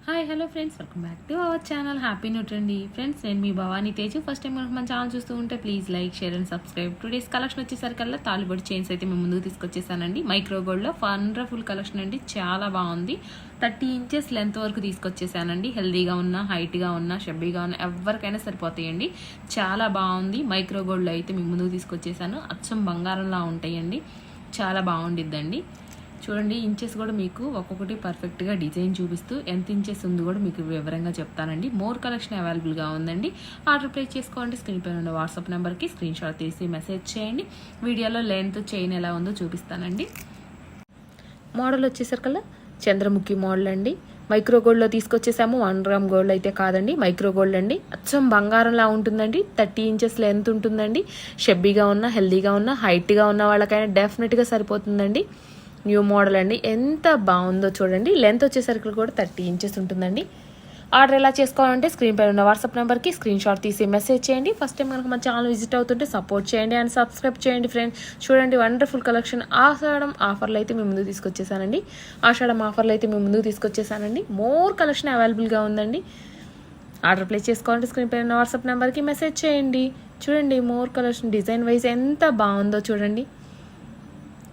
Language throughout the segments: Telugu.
Hi hello friends, welcome back to our channel happy new అండి. ఫ్రెండ్స్, నేను మీ భవానీ తేజు. ఫస్ట్ టైం మనకు మన ఛానల్ చూస్తూ ఉంటే please like, share and subscribe. Today's collection వచ్చేసరికల్లా తాలిబడి చైన్స్ అయితే మేము ముందుకు తీసుకొచ్చేసానండి. మైక్రో గోల్డ్లో వండర్ఫుల్ కలెక్షన్ అండి, చాలా బాగుంది. 30 ఇంచెస్ లెంత్ వరకు తీసుకొచ్చేసానండి. హెల్దీగా ఉన్న, హైట్గా ఉన్న, షబ్బీగా ఉన్న ఎవరికైనా సరిపోతాయండి. చాలా బాగుంది. మైక్రో గోల్డ్లో అయితే మేము ముందుకు తీసుకొచ్చేసాను. అచ్చం బంగారంలా ఉంటాయండి, చాలా బాగుండిద్దండి. చూడండి, ఇంచెస్ కూడా మీకు ఒక్కొక్కటి పర్ఫెక్ట్గా డిజైన్ చూపిస్తూ ఎంత ఇంచెస్ ఉంది కూడా మీకు వివరంగా చెప్తానండి. మోర్ కలెక్షన్ అవైలబుల్గా ఉందండి. ఆర్డర్ ప్లేస్ చేసుకోండి. స్క్రీన్ పైన ఉన్న వాట్సాప్ నెంబర్కి స్క్రీన్ షాట్ తీసి మెసేజ్ చేయండి. వీడియోలో లెంత్, చైన్ ఎలా ఉందో చూపిస్తానండి. మోడల్ వచ్చేసరికల్లా చంద్రముఖి మోడల్ అండి. మైక్రో గోల్డ్లో తీసుకొచ్చేసాము. 1 గ్రామ్ గోల్డ్ అయితే కాదండి, మైక్రో గోల్డ్ అండి. అచ్చం బంగారంలా ఉంటుందండి. 30 ఇంచెస్ లెంత్ ఉంటుందండి. షబ్బీగా ఉన్న, హెల్దీగా ఉన్న, హైట్గా ఉన్న వాళ్ళకైనా డెఫినెట్గా సరిపోతుందండి. న్యూ మోడల్ అండి, ఎంత బాగుందో చూడండి. లెంత్ వచ్చేసరికి కూడా 30 ఇంచెస్ ఉంటుందండి. ఆర్డర్ ఎలా చేసుకోవాలంటే స్క్రీన్ పైన ఉన్న వాట్సాప్ నెంబర్కి స్క్రీన్ షాట్ తీసి మెసేజ్ చేయండి. ఫస్ట్ టైం కనుక మన ఛానల్ విజిట్ అవుతుంటే సపోర్ట్ చేయండి అండ్ సబ్స్క్రైబ్ చేయండి ఫ్రెండ్స్. చూడండి, వండర్ఫుల్ కలెక్షన్. ఆషాఢం ఆఫర్లు అయితే మేము ముందుకు తీసుకొచ్చేసానండి. మోర్ కలెక్షన్ అవైలబుల్గా ఉందండి. ఆర్డర్ ప్లేస్ చేసుకోవాలంటే స్క్రీన్ పైన ఉన్న వాట్సాప్ నెంబర్కి మెసేజ్ చేయండి. చూడండి, మోర్ కలెక్షన్ డిజైన్ వైజ్ ఎంత బాగుందో చూడండి.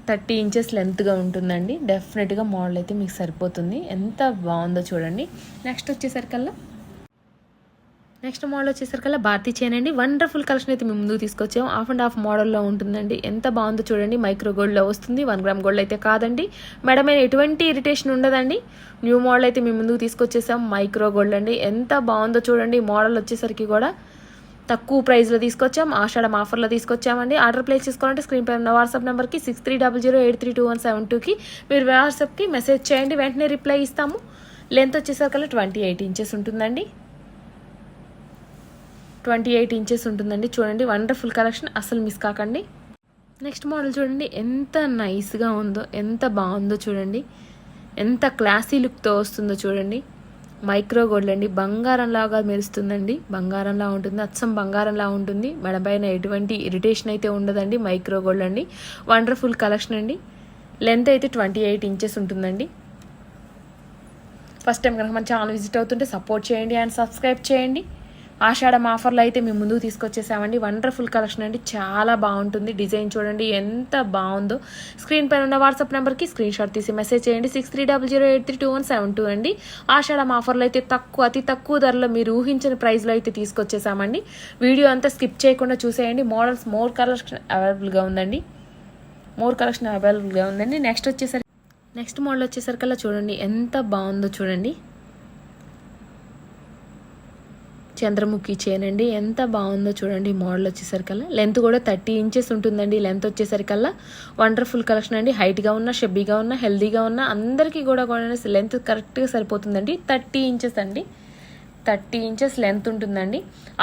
30 ఇంచెస్ లెంత్గా ఉంటుందండి. డెఫినెట్గా మోడల్ అయితే మీకు సరిపోతుంది. ఎంత బాగుందో చూడండి. నెక్స్ట్ మోడల్ వచ్చేసరికల్లా భారతీ చైన్ అండి. వండర్ఫుల్ కలెక్షన్ అయితే మేము ముందుకు తీసుకొచ్చాము. హాఫ్ అండ్ హాఫ్ మోడల్లో ఉంటుందండి. ఎంత బాగుందో చూడండి. మైక్రో గోల్డ్లో వస్తుంది. 1 గ్రామ్ గోల్డ్ అయితే కాదండి. మేడం మీద ఎటువంటి ఇరిటేషన్ ఉండదండి. న్యూ మోడల్ అయితే మేము ముందుకు తీసుకొచ్చేసాం. మైక్రో గోల్డ్ అండి. ఎంత బాగుందో చూడండి. మోడల్ వచ్చేసరికి కూడా తక్కువ ప్రైస్లో తీసుకొచ్చాం. ఆషాఢం ఆఫర్లో తీసుకొచ్చామండి. ఆర్డర్ ప్లేస్ చేసుకోవాలంటే స్క్రీన్ పైన ఉన్న వాట్సాప్ నెంబర్కి 6300832172కి మీరు వాట్సాప్కి మెసేజ్ చేయండి. వెంటనే రిప్లై ఇస్తాము. లెంత్ వచ్చేసరికల్లా 28 ఇంచెస్ ఉంటుందండి. 28 ఇంచెస్ ఉంటుందండి. చూడండి, వండర్ఫుల్ కలెక్షన్, అసలు మిస్ కాకండి. నెక్స్ట్ మోడల్ చూడండి, ఎంత నైస్గా ఉందో, ఎంత బాగుందో చూడండి. ఎంత క్లాసీ లుక్తో వస్తుందో చూడండి. మైక్రో గోల్డ్ అండి. బంగారంలాగా మెరుస్తుందండి. బంగారంలా ఉంటుంది, అచ్చం బంగారంలా ఉంటుంది. మెడపైన ఎటువంటి ఇరిటేషన్ అయితే ఉండదండి. మైక్రో గోల్డ్ అండి. వండర్ఫుల్ కలెక్షన్ అండి. లెంత్ అయితే 28 ఇంచెస్ ఉంటుందండి. ఫస్ట్ టైం కనుక మన ఛానల్ విజిట్ అవుతుంటే సపోర్ట్ చేయండి అండ్ సబ్స్క్రైబ్ చేయండి. ఆషాఢం ఆఫర్లో అయితే మేము ముందుకు తీసుకొచ్చేసామండి. వండర్ఫుల్ కలెక్షన్ అండి, చాలా బాగుంటుంది. డిజైన్ చూడండి ఎంత బాగుందో. స్క్రీన్ పైన ఉన్న వాట్సాప్ నెంబర్కి స్క్రీన్ షాట్ తీసి మెసేజ్ చేయండి. 6300832172 అండి. ఆషాఢం ఆఫర్లో అయితే అతి తక్కువ ధరలో మీరు ఊహించిన ప్రైస్లో అయితే తీసుకొచ్చేసామండి. వీడియో అంతా స్కిప్ చేయకుండా చూసేయండి. మోర్ కలెక్షన్ అవైలబుల్గా ఉందండి. నెక్స్ట్ మోడల్ వచ్చేసరికల్లా చూడండి, ఎంత బాగుందో చూడండి. చంద్రముఖి చైన్ అండి. ఎంత బాగుందో చూడండి. మోడల్ వచ్చేసరికల్లా లెంత్ కూడా 30 ఇంచెస్ ఉంటుందండి. లెంత్ వచ్చేసరికల్లా వండర్ఫుల్ కలెక్షన్ అండి. హైట్గా ఉన్న, షబ్బీగా ఉన్న, హెల్దీగా ఉన్న అందరికీ కూడా లెంత్ కరెక్ట్గా సరిపోతుందండి. 30 ఇంచెస్ అండి. 30 ఇంచెస్ లెంత్ ఉంటుందండి.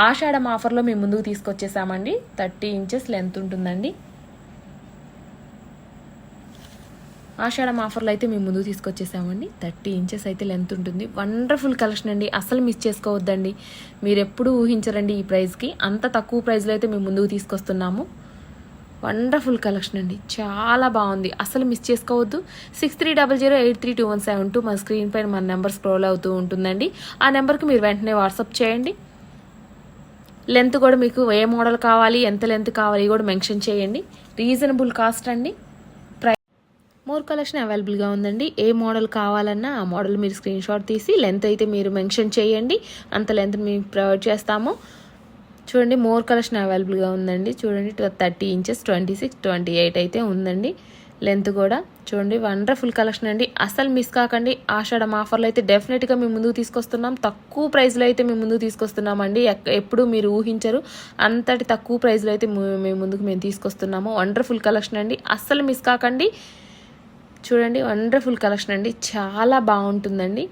ఆషాఢం ఆఫర్లో మేము ముందుకు తీసుకొచ్చేసామండి. 30 ఇంచెస్ లెంత్ ఉంటుందండి. ఆషాఢం ఆఫర్లో అయితే మేము ముందుకు తీసుకొచ్చేసామండి. 30 ఇంచెస్ అయితే లెంత్ ఉంటుంది. వండర్ఫుల్ కలెక్షన్ అండి, అసలు మిస్ చేసుకోవద్దండి. మీరు ఎప్పుడు ఊహించరండి ఈ ప్రైస్కి. అంత తక్కువ ప్రైస్లో అయితే మేము ముందుకు తీసుకొస్తున్నాము. వండర్ఫుల్ కలెక్షన్ అండి, చాలా బాగుంది. అసలు మిస్ చేసుకోవద్దు. 6300832172 మన స్క్రీన్ పైన మన నెంబర్ స్క్రోల్ అవుతూ ఉంటుందండి. ఆ నెంబర్కి మీరు వెంటనే వాట్సాప్ చేయండి. లెంత్ కూడా మీకు ఏ మోడల్ కావాలి, ఎంత లెంత్ కావాలి కూడా మెన్షన్ చేయండి. రీజనబుల్ కాస్ట్ అండి. మోర్ కలెక్షన్ అవైలబుల్గా ఉందండి. ఏ మోడల్ కావాలన్నా ఆ మోడల్ మీరు స్క్రీన్ షాట్ తీసి లెంత్ అయితే మీరు మెన్షన్ చేయండి. అంత లెంత్ మేము ప్రొవైడ్ చేస్తాము. చూడండి, మోర్ కలెక్షన్ అవైలబుల్గా ఉందండి. చూడండి, 30 ఇంచెస్ 26, 28 అయితే ఉందండి లెంత్ కూడా. చూడండి, వండర్ఫుల్ కలెక్షన్ అండి, అసలు మిస్ కాకండి. ఆషాఢం ఆఫర్లో అయితే డెఫినెట్గా మేము ముందుకు తీసుకొస్తున్నాం. తక్కువ ప్రైస్లో అయితే మేము ముందుకు తీసుకొస్తున్నామండి. ఎప్పుడు మీరు ఊహించరు అంతటి తక్కువ ప్రైస్లో అయితే మేము తీసుకొస్తున్నాము. వండర్ఫుల్ కలెక్షన్ అండి, అస్సలు మిస్ కాకండి. చూడండి, వండర్ఫుల్ కలెక్షన్ అండి, చాలా బాగుంటుందండి.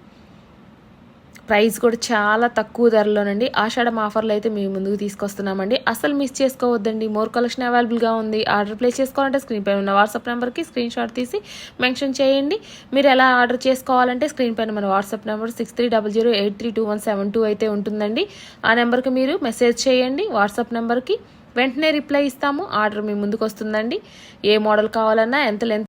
ప్రైస్ కూడా చాలా తక్కువ ధరలోనండి. ఆషాఢం ఆఫర్లో అయితే మేము ముందుకు తీసుకొస్తున్నామండి. అసలు మిస్ చేసుకోవద్దండి. మోర్ కలెక్షన్ అవైలబుల్గా ఉంది. ఆర్డర్ ప్లేస్ చేసుకోవాలంటే స్క్రీన్ పైన ఉన్న వాట్సాప్ నెంబర్కి స్క్రీన్ షాట్ తీసి మెన్షన్ చేయండి. మీరు ఎలా ఆర్డర్ చేసుకోవాలంటే స్క్రీన్ పైన మన వాట్సాప్ నెంబర్ 6300832172 అయితే ఉంటుందండి. ఆ నెంబర్కి మీరు మెసేజ్ చేయండి. వాట్సాప్ నెంబర్కి వెంటనే రిప్లై ఇస్తాము. ఆర్డర్ మీ ముందుకు వస్తుందండి. ఏ మోడల్ కావాలన్నా, ఎంత లెంత్